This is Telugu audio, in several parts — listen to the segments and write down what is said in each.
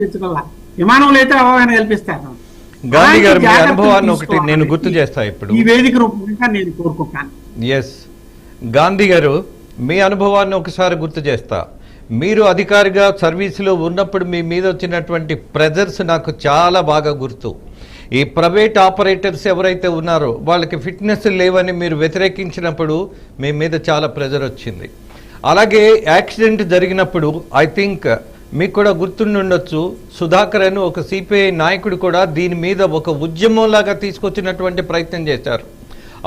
కల్పించగల విమానంలో అయితే అవగాహన కల్పిస్తారు. గాంధీ గారు మీ అనుభవాన్ని ఒకటి నేను గుర్తు చేస్తా ఇప్పుడు ఈ వేదిక రూపంగా నేను కోరుకుంటాను. ఎస్ గాంధీ గారు మీ అనుభవాన్ని ఒకసారి గుర్తు చేస్తా. మీరు అధికారిగా సర్వీసులో ఉన్నప్పుడు మీ మీద వచ్చినటువంటి ప్రెజర్స్ నాకు చాలా బాగా గుర్తు. ఈ ప్రైవేట్ ఆపరేటర్స్ ఎవరైతే ఉన్నారో వాళ్ళకి ఫిట్నెస్ లేవని మీరు వ్యతిరేకించినప్పుడు మీ మీద చాలా ప్రెజర్ వచ్చింది. అలాగే యాక్సిడెంట్ జరిగినప్పుడు ఐ థింక్ మీకు కూడా గుర్తుండొచ్చు, సుధాకర్ అని ఒక సిపిఐ నాయకుడు కూడా దీని మీద ఒక ఉద్యమంలాగా తీసుకొచ్చినటువంటి ప్రయత్నం చేశారు.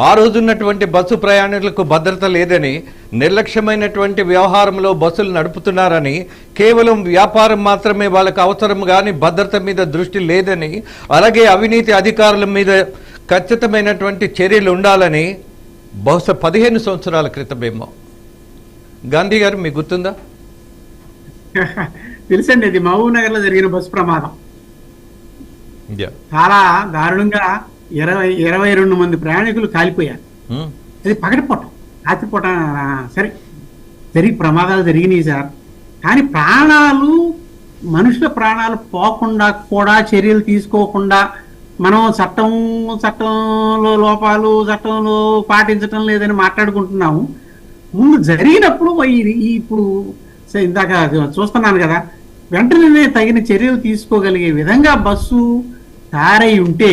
ఆ రోజున్నటువంటి బస్సు ప్రయాణికులకు భద్రత లేదని, నిర్లక్ష్యమైనటువంటి వ్యవహారంలో బస్సులు నడుపుతున్నారని, కేవలం వ్యాపారం మాత్రమే వాళ్ళకు అవసరం కానీ భద్రత మీద దృష్టి లేదని, అలాగే అవినీతి అధికారుల మీద ఖచ్చితమైనటువంటి చర్యలు ఉండాలని బహుశా 15 సంవత్సరాల క్రితమేమో. గాంధీ గారు మీకు గుర్తుందా? తెలుసండి, ఇది మహబూబ్ నగర్ లో జరిగిన బస్సు ప్రమాదం. చాలా దారుణంగా 22 మంది ప్రయాణికులు కాలిపోయారు. అది పగటిపూట, రాత్రిపూట సరే జరిగి ప్రమాదాలు జరిగినాయి సార్. కానీ మనుషుల ప్రాణాలు పోకుండా కూడా చర్యలు తీసుకోకుండా మనం చట్టంలో లోపాలు, చట్టంలో పాటించటం లేదని మాట్లాడుకుంటున్నాము. ముందు జరిగినప్పుడు ఇప్పుడు ఇందాక చూస్తున్నాను కదా, వెంటనే తగిన చర్యలు తీసుకోగలిగే విధంగా బస్సు తయారై ఉంటే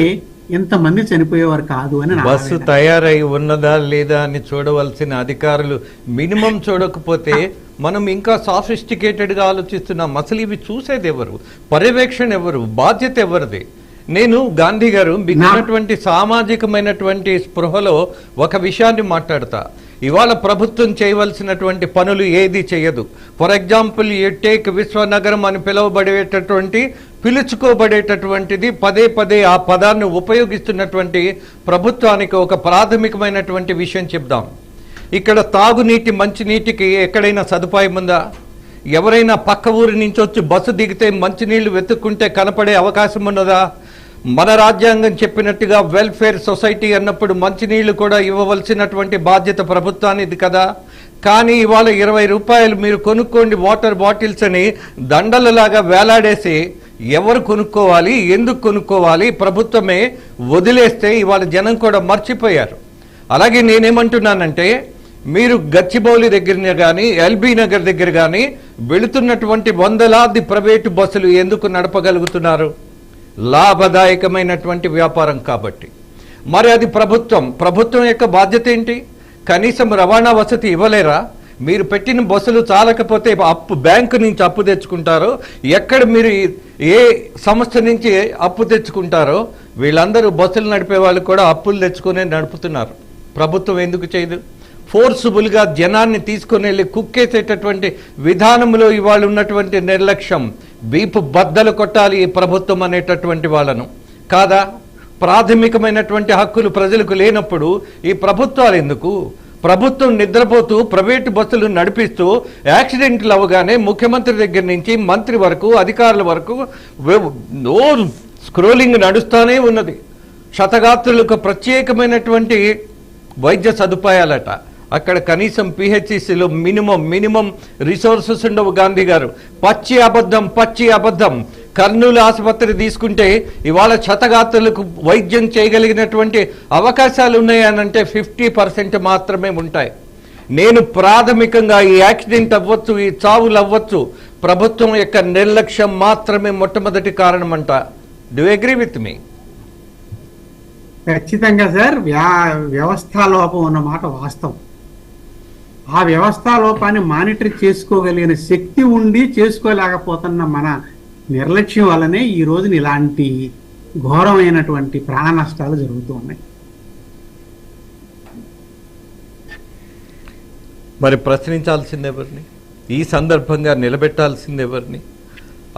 ఎంతమంది చనిపోయేవారు కాదు అని. బస్సు తయారై ఉన్నదా లేదా అని చూడవలసిన అధికారులు మినిమం చూడకపోతే మనం ఇంకా సాఫిస్టికేటెడ్గా ఆలోచిస్తున్నాం. అసలు ఇవి చూసేది ఎవరు, పర్యవేక్షణ ఎవరు, బాధ్యత ఎవరిది? నేను గాంధీ గారు మీకు ఉన్నటువంటి సామాజికమైనటువంటి స్పృహలో ఒక విషయాన్ని మాట్లాడతా. ఇవాళ ప్రభుత్వం చేయవలసినటువంటి పనులు ఏది చేయదు. ఫర్ ఎగ్జాంపుల్ ఈ టేక్ విశ్వనగరం అని పిలుచుకోబడేటటువంటిది పదే పదే ఆ పదాన్ని ఉపయోగిస్తున్నటువంటి ప్రభుత్వానికి ఒక ప్రాథమికమైనటువంటి విషయం చెప్దాం. ఇక్కడ తాగునీటి, మంచినీటికి ఎక్కడైనా సదుపాయం ఉందా? ఎవరైనా పక్క ఊరి నుంచి వచ్చి బస్సు దిగితే మంచినీళ్లు వెతుక్కుంటే కనపడే అవకాశం ఉన్నదా? మన రాజ్యాంగం చెప్పినట్టుగా వెల్ఫేర్ సొసైటీ అన్నప్పుడు మంచినీళ్లు కూడా ఇవ్వవలసినటువంటి బాధ్యత ప్రభుత్వానిది కదా. కానీ ఇవాళ 20 రూపాయలు మీరు కొనుక్కోండి వాటర్ బాటిల్స్ అని దండలలాగా వేలాడేసి ఎవరు కొనుక్కోవాలి, ఎందుకు కొనుక్కోవాలి, ప్రభుత్వమే వదిలేస్తే ఇవాళ జనం కూడా మర్చిపోయారు. అలాగే నేనేమంటున్నానంటే, మీరు గచ్చిబౌలి దగ్గర కానీ ఎల్బీ నగర్ దగ్గర కానీ వెళుతున్నటువంటి వందలాది ప్రైవేటు బస్సులు ఎందుకు నడపగలుగుతున్నారు? లాభదాయకమైనటువంటి వ్యాపారం కాబట్టి. మరి అది ప్రభుత్వం యొక్క బాధ్యత ఏంటి? కనీసం రవాణా వసతి ఇవ్వలేరా? మీరు పెట్టిన బస్సులు చాలకపోతే బ్యాంకు నుంచి అప్పు తెచ్చుకుంటారో, ఎక్కడ మీరు ఏ సంస్థ నుంచి అప్పు తెచ్చుకుంటారో, వీళ్ళందరూ బస్సులు నడిపే వాళ్ళు కూడా అప్పులు తెచ్చుకునే నడుపుతున్నారు. ప్రభుత్వం ఎందుకు చేయదు? ఫోర్సుబుల్గా జనాన్ని తీసుకుని వెళ్ళి కుక్కేసేటటువంటి విధానంలో ఇవాళ ఉన్నటువంటి నిర్లక్ష్యం, వీపు బద్దలు కొట్టాలి ఈ ప్రభుత్వం అనేటటువంటి వాళ్ళను కాదా? ప్రాథమికమైనటువంటి హక్కులు ప్రజలకు లేనప్పుడు ఈ ప్రభుత్వాలు ఎందుకు? ప్రభుత్వం నిద్రపోతూ ప్రైవేటు బస్సులు నడిపిస్తూ యాక్సిడెంట్లు అవగానే ముఖ్యమంత్రి దగ్గర నుంచి మంత్రి వరకు, అధికారుల వరకు స్క్రోలింగ్ నడుస్తూనే ఉన్నది. శతగాత్రులకు ప్రత్యేకమైనటువంటి వైద్య సదుపాయాలట. అక్కడ కనీసం పిహెచ్సిలో మినిమం రిసోర్సెస్ ఉండవు. గాంధీ గారు పచ్చి అబద్ధం. కర్నూలు ఆసుపత్రి తీసుకుంటే ఇవాళ శతగాత్రులకు వైద్యం చేయగలిగినటువంటి అవకాశాలు ఉన్నాయనంటే 50% మాత్రమే ఉంటాయి. నేను ప్రాథమికంగా ఈ యాక్సిడెంట్ అవ్వచ్చు, ఈ చావులు అవ్వచ్చు, ప్రభుత్వం యొక్క నిర్లక్ష్యం మాత్రమే మొట్టమొదటి కారణం అంట. Do agree with me? ఖచ్చితంగా సార్. వ్యవస్థా లోపం అన్నమాట వాస్తవం. ఆ వ్యవస్థా లోపాన్ని మానిటర్ చేసుకోగలిగిన శక్తి ఉండి చేసుకోలేకపోతున్న మన నిర్లక్ష్యం వల్లనే ఈ రోజున ఇలాంటి ఘోరమైనటువంటి ప్రాణ నష్టాలు జరుగుతూ ఉన్నాయి. మరి ప్రశ్నించాల్సింది ఎవరిని? ఈ సందర్భంగా నిలబెట్టాల్సింది ఎవరిని?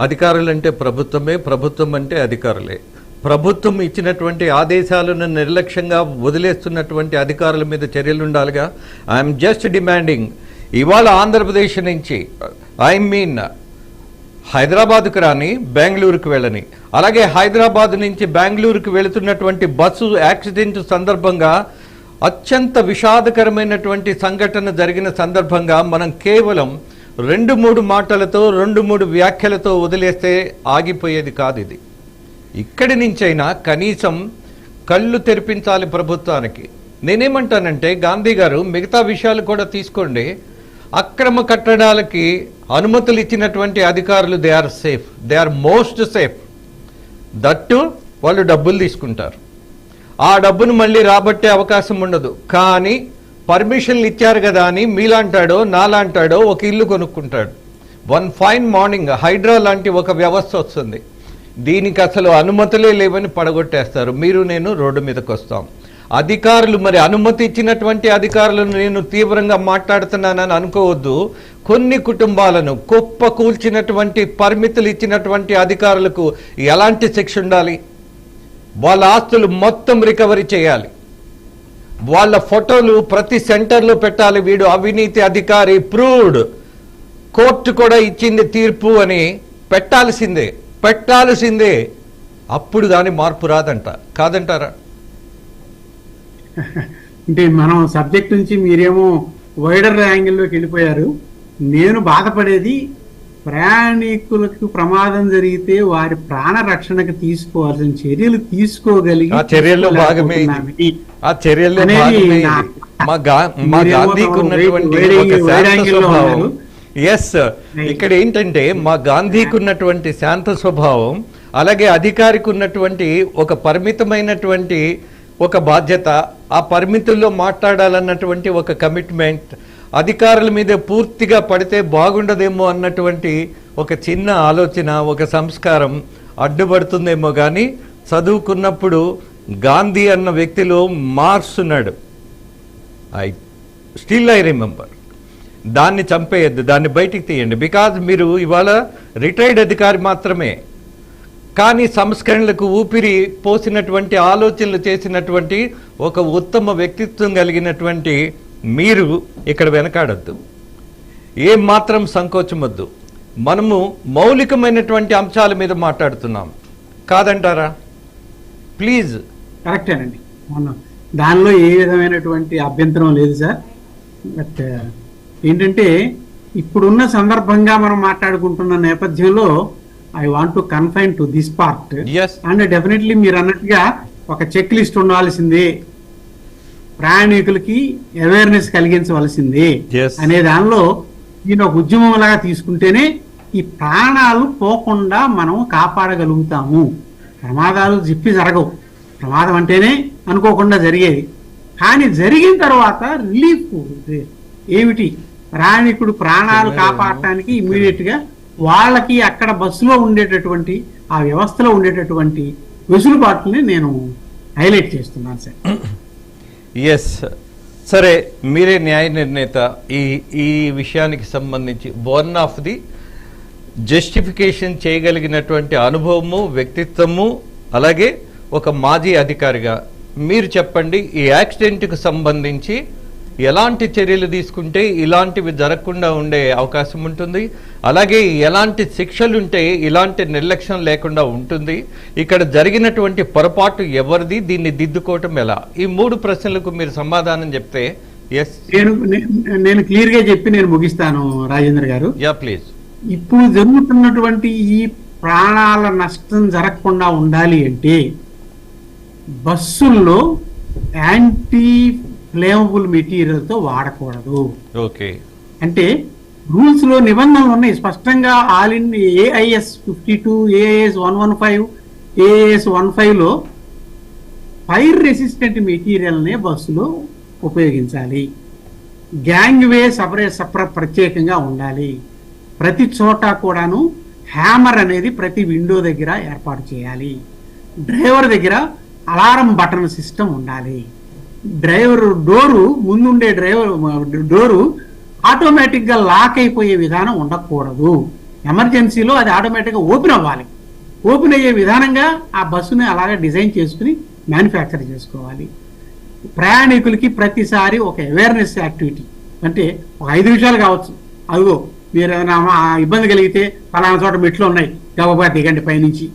అధికారులంటే ప్రభుత్వమే, ప్రభుత్వం అంటే అధికారులే. ప్రభుత్వం ఇచ్చినటువంటి ఆదేశాలను నిర్లక్ష్యంగా వదిలేస్తున్నటువంటి అధికారుల మీద చర్యలు ఉండాలిగా. ఐఎమ్ జస్ట్ డిమాండింగ్, ఇవాళ ఆంధ్రప్రదేశ్ నుంచి హైదరాబాద్కు రాని, బెంగళూరుకు వెళ్ళని, అలాగే హైదరాబాద్ నుంచి బెంగళూరుకు వెళుతున్నటువంటి బస్సు యాక్సిడెంట్ సందర్భంగా అత్యంత విషాదకరమైనటువంటి సంఘటన జరిగిన సందర్భంగా మనం కేవలం రెండు మూడు మాటలతో 2-3 వ్యాఖ్యలతో వదిలేస్తే ఆగిపోయేది కాదు ఇది. ఇక్కడి నుంచైనా కనీసం కళ్ళు తెరిపించాలి ప్రభుత్వానికి. నేనేమంటానంటే గాంధీ గారు మిగతా విషయాలు కూడా తీసుకోండి. అక్రమ కట్టడాలకి అనుమతులు ఇచ్చినటువంటి అధికారులు they are safe, they are most safe. That వాళ్ళు డబ్బులు తీసుకుంటారు, ఆ డబ్బును మళ్ళీ రాబట్టే అవకాశం ఉండదు. కానీ పర్మిషన్లు ఇచ్చారు కదా అని మీలాంటాడో నాలాంటాడో ఒక ఇల్లు కొనుక్కుంటాడు. వన్ ఫైన్ మార్నింగ్ హైడ్రా లాంటి ఒక వ్యవస్థ వస్తుంది, దీనికి అసలు అనుమతులే లేవని పడగొట్టేస్తారు. మీరు నేను రోడ్డు మీదకి వస్తాం. అధికారులు మరి అనుమతి ఇచ్చినటువంటి అధికారులను నేను తీవ్రంగా మాట్లాడుతున్నానని అనుకోవద్దు. కొన్ని కుటుంబాలను కుప్ప కూల్చినటువంటి పరిమితులు ఇచ్చినటువంటి అధికారులకు ఎలాంటి శిక్ష ఉండాలి? వాళ్ళ ఆస్తులు మొత్తం రికవరీ చేయాలి, వాళ్ళ ఫోటోలు ప్రతి సెంటర్లో పెట్టాలి. వీడు అవినీతి అధికారి ప్రూవ్డ్, కోర్టు కూడా ఇచ్చింది తీర్పు అని పెట్టాల్సిందే. అప్పుడు కానీ మార్పు రాదంట, కాదంటారా? అంటే మనం సబ్జెక్ట్ నుంచి మీరేమో వైడర్ యాంగిల్లోకి వెళ్ళిపోయారు. నేను బాధపడేది ప్రయాణికులకు ప్రమాదం జరిగితే వారి ప్రాణ రక్షణకు తీసుకోవాల్సిన చర్యలు తీసుకోగలిగి ఆ చర్యల్లో భాగమే ఇది. మా గాంధీకి ఉన్నటువంటి ఒక శాంత స్వభావం. ఎస్, ఇక్కడ ఏంటంటే మా గాంధీకి ఉన్నటువంటి శాంత స్వభావం, అలాగే అధికారికి ఉన్నటువంటి ఒక పరిమితమైనటువంటి ఒక బాధ్యత, ఆ పరిమితుల్లో మాట్లాడాలన్నటువంటి ఒక కమిట్మెంట్, అధికారుల మీద పూర్తిగా పడితే బాగుండదేమో అన్నటువంటి ఒక చిన్న ఆలోచన, ఒక సంస్కారం అడ్డుపడుతుందేమో. కానీ చదువుకున్నప్పుడు గాంధీ అన్న వ్యక్తిలో మార్క్స్ ఉన్నాడు. I remember. దాన్ని చంపేయద్దు, దాన్ని బయటికి తీయండి. బికాజ్ మీరు ఇవాళ రిటైర్డ్ అధికారి మాత్రమే, కానీ సంస్కరణలకు ఊపిరి పోసినటువంటి ఆలోచనలు చేసినటువంటి ఒక ఉత్తమ వ్యక్తిత్వం కలిగినటువంటి మీరు ఇక్కడ వెనకాడద్దు, ఏం మాత్రం సంకోచమొద్దు. మనము మౌలికమైనటువంటి అంశాల మీద మాట్లాడుతున్నాం, కాదంటారా? ప్లీజ్. కరెక్టేనండి, దానిలో ఏ విధమైనటువంటి అభ్యంతరం లేదు సార్. బట్ ఏంటంటే ఇప్పుడున్న సందర్భంగా మనం మాట్లాడుకుంటున్న నేపథ్యంలో I want to confine to this part. And definitely మీరు అన్నట్టుగా ఒక చెక్ లిస్ట్ ఉండాల్సిందే, ప్రయాణికులకి అవేర్నెస్ కలిగించవలసిందే అనే దానిలో దీని ఒక ఉద్యమం లాగా తీసుకుంటేనే ఈ ప్రాణాలు పోకుండా మనం కాపాడగలుగుతాము. ప్రమాదాలు జరగవు, ప్రమాదం అంటేనే అనుకోకుండా జరిగేది. కానీ జరిగిన తర్వాత రిలీఫ్ ఏమిటి? ప్రయాణికుడు ప్రాణాలు కాపాడటానికి ఇమ్మీడియట్ గా వాళ్ళకి అక్కడ బస్సులో ఉండేటటువంటి ఆ వ్యవస్థలో ఉండేటటువంటి వెసులుబాటుని నేను హైలైట్ చేస్తున్నాను సార్. ఎస్, సరే, మీరే న్యాయ నిర్ణేత. ఈ విషయానికి సంబంధించి వన్ ఆఫ్ ది జస్టిఫికేషన్ చేయగలిగినటువంటి అనుభవము, వ్యక్తిత్వము, అలాగే ఒక మాజీ అధికారిగా మీరు చెప్పండి, ఈ యాక్సిడెంట్కి సంబంధించి ఎలాంటి చర్యలు తీసుకుంటే ఇలాంటివి జరగకుండా ఉండే అవకాశం ఉంటుంది, అలాగే ఎలాంటి శిక్షలు ఉంటే ఇలాంటి నిర్లక్ష్యం లేకుండా ఉంటుంది, ఇక్కడ జరిగినటువంటి పొరపాటు ఎవరిది, దీన్ని దిద్దుకోవటం ఎలా? ఈ 3 ప్రశ్నలకు మీరు సమాధానం చెప్తే. ఎస్, నేను క్లియర్ గా చెప్పి నేను ముగిస్తాను రాజేంద్ర గారు. Yeah please. ఇప్పుడు జరుగుతున్నటువంటి ఈ ప్రాణాల నష్టం జరగకుండా ఉండాలి అంటే బస్సుల్లో యాంటీ ఫ్లేమబుల్ మెటీరియల్ తో వాడకూడదు. ఓకే, అంటే రూల్స్ లో నిబంధనలు ఉన్నాయి స్పష్టంగా. All in AIS 52, AIS 115, AIS 15 లో ఫైర్ రెసిస్టెంట్ మెటీరియల్ నే బస్సులో ఉపయోగించాలి. గ్యాంగ్ వే ప్రత్యేకంగా ఉండాలి. ప్రతి చోట కూడాను హ్యామర్ అనేది ప్రతి విండో దగ్గర ఏర్పాటు చేయాలి. డ్రైవర్ దగ్గర అలారం బటన్ సిస్టమ్ ఉండాలి. డ్రైవర్ డోరు ముందుండే డోరు ఆటోమేటిక్ గా లాక్ అయిపోయే విధానం ఉండకూడదు. ఎమర్జెన్సీలో అది ఆటోమేటిక్ గా ఓపెన్ అవ్వాలి. ఓపెన్ అయ్యే విధానంగా ఆ బస్సుని అలాగే డిజైన్ చేసుకుని మ్యానుఫ్యాక్చర్ చేసుకోవాలి. ప్రయాణికులకి ప్రతిసారి ఒక అవేర్నెస్ యాక్టివిటీ, అంటే ఒక 5 నిమిషాలు కావచ్చు, అదిగో మీరు ఏదైనా ఇబ్బంది కలిగితే ఫలానా చోట మెట్లు ఉన్నాయి, గబగబా దిగండి పైనుంచి,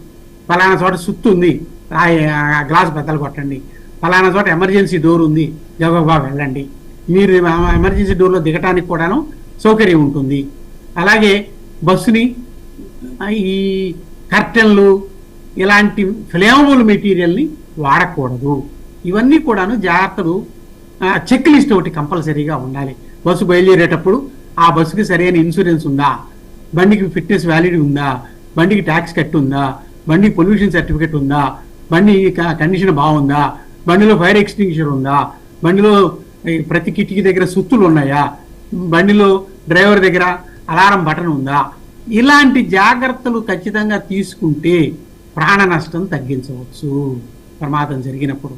ఫలానా చోట సుత్తు ఉంది, గ్లాస్ బద్దలు కొట్టండి, ఫలానా చోట ఎమర్జెన్సీ డోర్ ఉంది, గబగబా వెళ్ళండి. మీరు ఎమర్జెన్సీ డోర్లో దిగటానికి కూడాను సౌకర్యం ఉంటుంది. అలాగే బస్సుని ఈ కర్టెన్లు ఇలాంటి ఫ్లేమబుల్ మెటీరియల్ని వాడకూడదు. ఇవన్నీ కూడాను జాగ్రత్తలు. చెక్ లిస్ట్ ఒకటి కంపల్సరీగా ఉండాలి. బస్సు బయలుదేరేటప్పుడు ఆ బస్సుకి సరైన ఇన్సూరెన్స్ ఉందా, బండికి ఫిట్నెస్ వ్యాలిడిటీ ఉందా, బండికి ట్యాక్స్ కట్ ఉందా, బండికి పొల్యూషన్ సర్టిఫికేట్ ఉందా, బండి కండిషన్ బాగుందా, బండిలో ఫైర్ ఎక్స్టింగ్విషర్ ఉందా, బండిలో ప్రతి కిటికీ దగ్గర సుత్తులు ఉన్నాయా, బండిలో డ్రైవర్ దగ్గర అలారం బటన్ ఉందా. ఇలాంటి జాగ్రత్తలు ఖచ్చితంగా తీసుకుంటే ప్రాణ నష్టం తగ్గించవచ్చు. ప్రమాదం జరిగినప్పుడు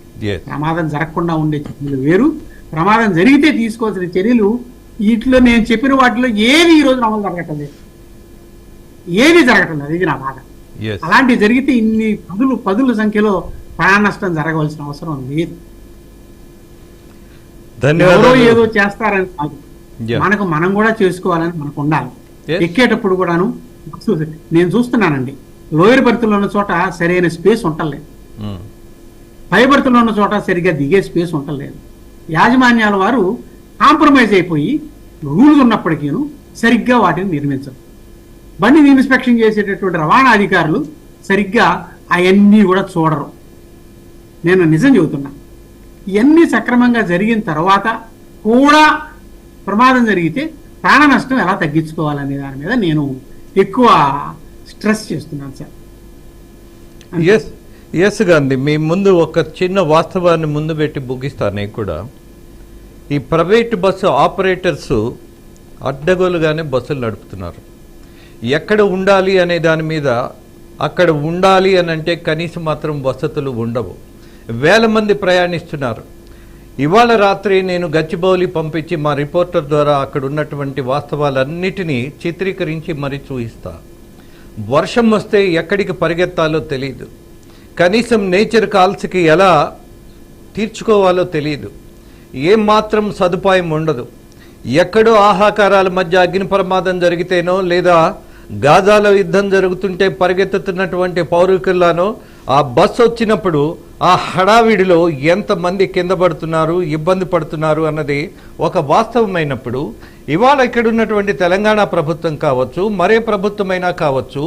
ప్రమాదం జరగకుండా ఉండే చర్యలు వేరు, ప్రమాదం జరిగితే తీసుకోవాల్సిన చర్యలు వీటిలో నేను చెప్పిన వాటిలో ఏది ఈ రోజు అమలు జరగటం లేదు, ఏది జరగటం లేదు. ఇది నా బాధ. అలాంటి జరిగితే ఇన్ని పదుల సంఖ్యలో ప్రాణ నష్టం జరగవలసిన అవసరం లేదు. ఎవరో ఏదో చేస్తారని కాదు, మనం కూడా చేసుకోవాలని మనకు ఉండాలి. ఎక్కేటప్పుడు కూడాను నేను చూస్తున్నానండి, లోయర్ బర్త్లో ఉన్న చోట సరైన స్పేస్ ఉండలేదు, పై బర్త్లో ఉన్న చోట సరిగ్గా దిగే స్పేస్ ఉండలేదు. యాజమాన్యాల వారు కాంప్రమైజ్ అయిపోయి రూల్స్ ఉన్నప్పటికీ సరిగ్గా వాటిని నిర్మించరు. బండిని ఇన్స్పెక్షన్ చేసేటటువంటి రవాణా అధికారులు సరిగ్గా అవన్నీ కూడా చూడరు. నేను నిజం చెబుతున్నా. ఇవన్నీ సక్రమంగా జరిగిన తర్వాత కూడా ప్రమాదం జరిగితే ప్రాణ నష్టం ఎలా తగ్గించుకోవాలనే దాని మీద నేను ఎక్కువ స్ట్రెస్ చేస్తున్నాను సార్. ఎస్ గాంధీ, మీ ముందు ఒక చిన్న వాస్తవాన్ని ముందు పెట్టి ముగిస్తాను. నేను కూడా ఈ ప్రైవేట్ బస్సు ఆపరేటర్స్ అడ్డగోలుగానే బస్సులు నడుపుతున్నారు. ఎక్కడ ఉండాలి అనే దాని మీద అక్కడ ఉండాలి అని అంటే కనీసం మాత్రం వసతులు ఉండవు. వేల మంది ప్రయాణిస్తున్నారు. ఇవాళ రాత్రి నేను గచ్చిబౌలి పంపించి మా రిపోర్టర్ ద్వారా అక్కడ ఉన్నటువంటి వాస్తవాలన్నిటినీ చిత్రీకరించి మరీ చూపిస్తా. వర్షం వస్తే ఎక్కడికి పరిగెత్తాలో తెలియదు, కనీసం నేచర్ కాల్స్కి ఎలా తీర్చుకోవాలో తెలియదు, ఏమాత్రం సదుపాయం ఉండదు. ఎక్కడో ఆహాకారాల మధ్య అగ్ని ప్రమాదం జరిగితేనో లేదా గాజాలో యుద్ధం జరుగుతుంటే పరిగెత్తుతున్నటువంటి పౌరుకుల్లానో ఆ బస్సు వచ్చినప్పుడు ఆ హడావిడిలో ఎంతమంది కింద పడుతున్నారు, ఇబ్బంది పడుతున్నారు అన్నది ఒక వాస్తవమైనప్పుడు ఇవాళ ఇక్కడ ఉన్నటువంటి తెలంగాణ ప్రభుత్వం కావచ్చు, మరే ప్రభుత్వమైనా కావచ్చు,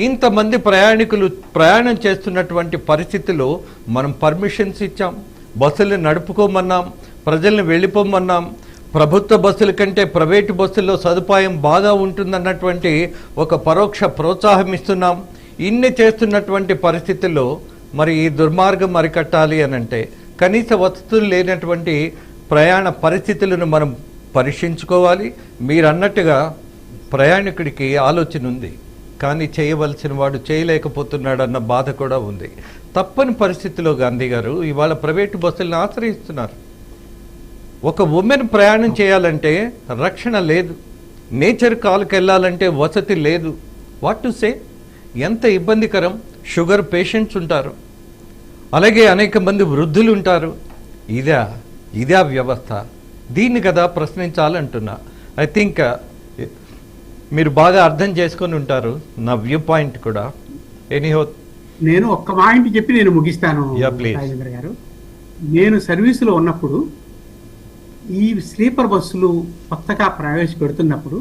ఇంతమంది ప్రయాణికులు ప్రయాణం చేస్తున్నటువంటి పరిస్థితిలో మనం పర్మిషన్స్ ఇచ్చాం, బస్సులు నడుపుకోమన్నాం, ప్రజల్ని వెళ్ళిపోమన్నాం. ప్రభుత్వ బస్సుల కంటే ప్రైవేటు బస్సుల్లో సదుపాయం బాగా ఉంటుందన్నటువంటి ఒక పరోక్ష ప్రోత్సాహం ఇస్తున్నాం. ఇన్ని చేస్తున్నటువంటి పరిస్థితుల్లో మరి ఈ దుర్మార్గం అరికట్టాలి అనంటే కనీస వసతులు లేనటువంటి ప్రయాణ పరిస్థితులను మనం పరీక్షించుకోవాలి. మీరు అన్నట్టుగా ప్రయాణికుడికి ఆలోచన ఉంది, కానీ చేయవలసిన వాడు చేయలేకపోతున్నాడు అన్న బాధ కూడా ఉంది. తప్పని పరిస్థితిలో గాంధీ గారు ఇవాళ ప్రైవేటు బస్సులను ఆశ్రయిస్తున్నారు. ఒక ఉమెన్ ప్రయాణం చేయాలంటే రక్షణ లేదు, నేచర్ కాల్కి వెళ్ళాలంటే వసతి లేదు. వాట్ టు సే, ఎంత ఇబ్బందికరం. షుగర్ పేషెంట్స్ ఉంటారు, అలాగే అనేక మంది వృద్ధులు ఉంటారు. ఇదా వ్యవస్థ? దీన్ని కదా ప్రశ్నించాలంటున్నా. ఐ థింక్ మీరు బాగా అర్థం చేసుకొని ఉంటారు నా వ్యూ పాయింట్ కూడా. ఎనీహో, నేను ఒక్క పాయింట్ చెప్పి నేను ముగిస్తాను రాజేంద్ర గారు. నేను సర్వీసులో ఉన్నప్పుడు ఈ స్లీపర్ బస్సులు కొత్తగా ప్రవేశపెడుతున్నప్పుడు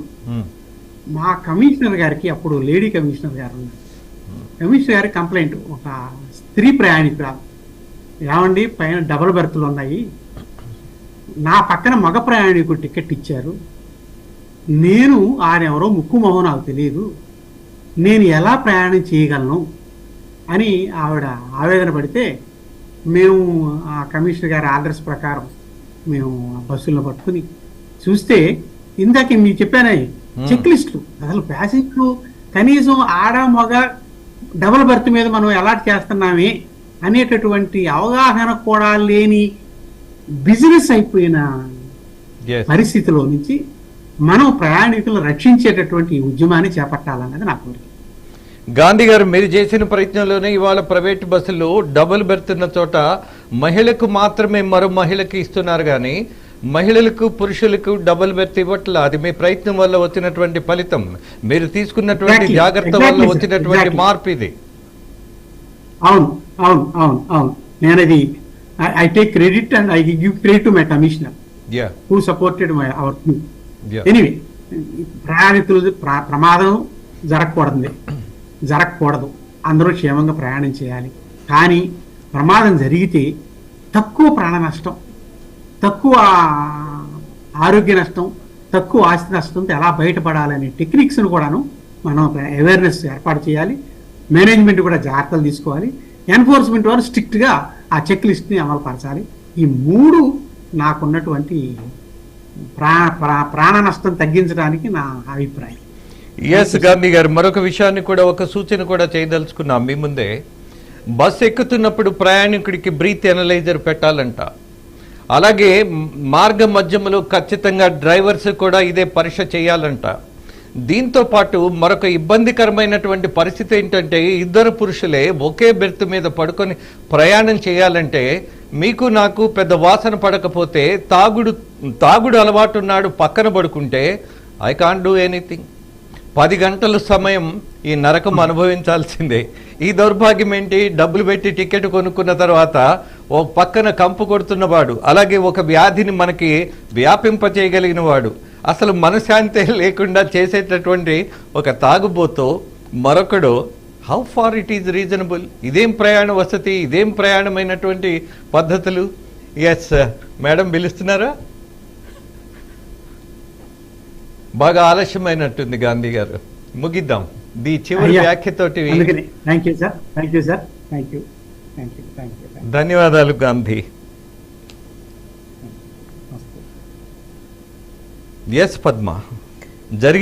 మా కమిషనర్ గారికి, అప్పుడు లేడీ కమిషనర్ గారు ఉన్నారు, కమిషనర్ గారి కంప్లైంట్, ఒక స్త్రీ ప్రయాణికురాలు, ఏమండి పైన డబుల్ బెర్త్లు ఉన్నాయి, నా పక్కన మగ ప్రయాణికుడు టికెట్ ఇచ్చారు, నేను ఆయనెవరో ముక్కు మొహం నాకు తెలియదు, నేను ఎలా ప్రయాణం చేయగలను అని ఆవిడ ఆవేదన పడితే మేము ఆ కమిషనర్ గారి ఆర్డర్స్ ప్రకారం మేము బస్సులను పట్టుకుని చూస్తే ఇందాక మీకు చెప్పానే చెక్ లిస్టులు, అసలు ప్యాసింజర్లు కనీసం ఆడ మగ డబుల్ బెర్త్ మీద మనం అలాట్ చేస్తున్నామే అనేటటువంటి అవగాహన కూడా లేని బిజినెస్ అయిపోయిన పరిస్థితిలో నుంచి మనం ప్రయాణికులను రక్షించేటటువంటి ఉద్యమాన్ని చేపట్టాలన్నది నా కోరిక. గాంధీ గారు, మీరు చేసిన ప్రయత్నంలోనే ఇవాళ ప్రైవేట్ బస్సులు డబుల్ బెర్త్ ఉన్న చోట మహిళకు మాత్రమే మరో మహిళకి ఇస్తున్నారు, కానీ మహిళలకు పురుషులకు డబుల్ బెర్త్ ఇవ్వట్ల. అది మీ ప్రయత్నం వల్ల వచ్చినటువంటి ఫలితం, మీరు తీసుకున్నటువంటి జాగ్రత్త వల్ల వచ్చినటువంటి మార్పు ఇది. అవును అవును అవును అవును, నేను అది I take credit and I give credit to my commissioner who supported my our team. Anyway, ప్రయాణికులు ప్రమాదం జరగకూడదు, అందరూ క్షేమంగా ప్రయాణం చేయాలి. కానీ ప్రమాదం జరిగితే తక్కువ ప్రాణ నష్టం, తక్కువ ఆరోగ్య నష్టం, తక్కువ ఆస్తి నష్టంతో ఎలా బయటపడాలనే టెక్నిక్స్ను కూడాను మనం అవేర్నెస్ ఏర్పాటు చేయాలి. మేనేజ్మెంట్ కూడా జాగ్రత్తలు తీసుకోవాలి. ఎన్ఫోర్స్మెంట్ వారు స్ట్రిక్ట్గా ఆ చెక్ లిస్ట్ని అమలు పరచాలి. ఈ 3 నాకున్నటువంటి ప్రాణ నష్టం తగ్గించడానికి నా అభిప్రాయం. ఎస్ గాంధీ గారు, మరొక విషయాన్ని కూడా, ఒక సూచన కూడా చేయదలుచుకున్నాం మీ ముందే. బస్సు ఎక్కుతున్నప్పుడు ప్రయాణికుడికి బ్రీత్ ఎనలైజర్ పెట్టాలంట. అలాగే మార్గ మధ్యములో ఖచ్చితంగా డ్రైవర్స్ కూడా ఇదే పరీక్ష చేయాలంట. దీంతో పాటు మరొక ఇబ్బందికరమైనటువంటి పరిస్థితి ఏంటంటే, ఇద్దరు పురుషులే ఒకే బెర్త్ మీద పడుకొని ప్రయాణం చేయాలంటే మీకు నాకు పెద్ద వాసన పడకపోతే, తాగుడు అలవాటు ఉన్నాడు పక్కన పడుకుంటే ఐ కాంట్ డూ ఎనీథింగ్. 10 గంటల సమయం ఈ నరకం అనుభవించాల్సిందే. ఈ దౌర్భాగ్యం ఏంటి? డబ్బులు పెట్టి టికెట్ కొనుక్కున్న తర్వాత ఒక పక్కన కంపు కొడుతున్నవాడు, అలాగే ఒక వ్యాధిని మనకి వ్యాపింపచేయగలిగిన వాడు, అసలు మనశ్శాంతి లేకుండా చేసేటటువంటి ఒక తాగుబోతో మరొకడు, how far it is reasonable? ఇదేం ప్రయాణ వసతి, ఇదేం ప్రయాణమైనటువంటి పద్ధతులు? ఎస్ మేడం, పిలుస్తున్నారా? బాగా ఆలస్యమైనట్టుంది గాంధీ గారు, ముగిద్దాం ది చివరి వ్యాఖ్యతోటి. ధన్యవాదాలు గాంధీ. ఎస్ పద్మ, జరిగి